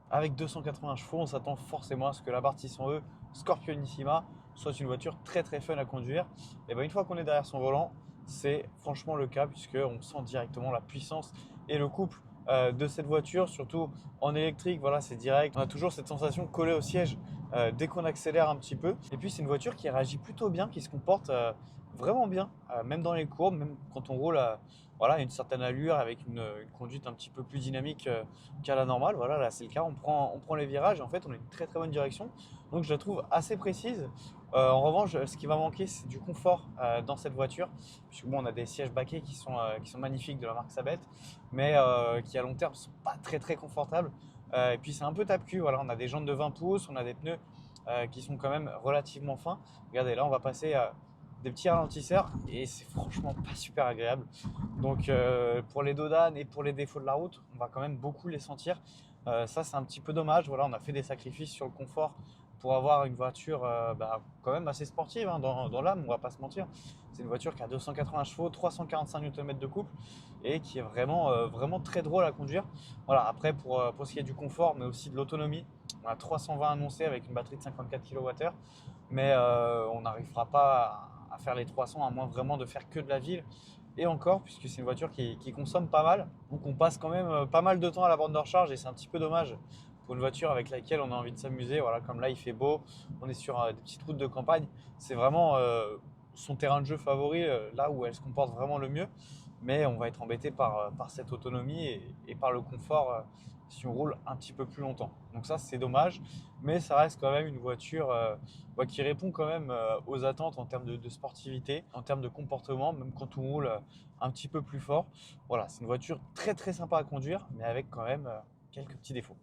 Avec 280 chevaux, on s'attend forcément à ce que la Barthes 600E Scorpionissima soit une voiture très très fun à conduire. Et ben une fois qu'on est derrière son volant, c'est franchement le cas puisqu'on sent directement la puissance et le couple de cette voiture, surtout en électrique. Voilà, c'est direct. On a toujours cette sensation collée au siège dès qu'on accélère un petit peu. Et puis c'est une voiture qui réagit plutôt bien, qui se comporte vraiment bien, même dans les courbes, même quand on roule à une certaine allure avec une conduite un petit peu plus dynamique qu'à la normale. Voilà, là c'est le cas. On prend les virages et en fait on a une très très bonne direction. Donc je la trouve assez précise. En revanche, ce qui va manquer, c'est du confort dans cette voiture. Puisque bon, on a des sièges baquets qui sont magnifiques de la marque Sabet, mais qui à long terme sont pas très très confortables. Et puis c'est un peu tape-cul. Voilà, on a des jantes de 20 pouces, on a des pneus qui sont quand même relativement fins. Regardez, là on va passer des petits ralentisseurs et c'est franchement pas super agréable. Donc pour les dodanes et pour les défauts de la route, on va quand même beaucoup les sentir. Ça c'est un petit peu dommage. Voilà, on a fait des sacrifices sur le confort pour avoir une voiture quand même assez sportive hein, dans l'âme, on va pas se mentir. C'est une voiture qui a 280 chevaux, 345 Nm de couple et qui est vraiment très drôle à conduire. Voilà, après pour ce qui est du confort mais aussi de l'autonomie, on a 320 annoncés avec une batterie de 54 kWh, mais on n'arrivera pas à faire les 300 à moins vraiment de faire que de la ville. Et encore, puisque c'est une voiture qui consomme pas mal. Donc on passe quand même pas mal de temps à la borne de recharge et c'est un petit peu dommage pour une voiture avec laquelle on a envie de s'amuser. Voilà, comme là il fait beau, on est sur des petites routes de campagne. C'est vraiment son terrain de jeu favori, là où elle se comporte vraiment le mieux. Mais on va être embêté par cette autonomie et par le confort si on roule un petit peu plus longtemps. Donc ça c'est dommage, mais ça reste quand même une voiture qui répond quand même aux attentes en termes de sportivité, en termes de comportement, même quand on roule un petit peu plus fort. Voilà, c'est une voiture très très sympa à conduire, mais avec quand même quelques petits défauts.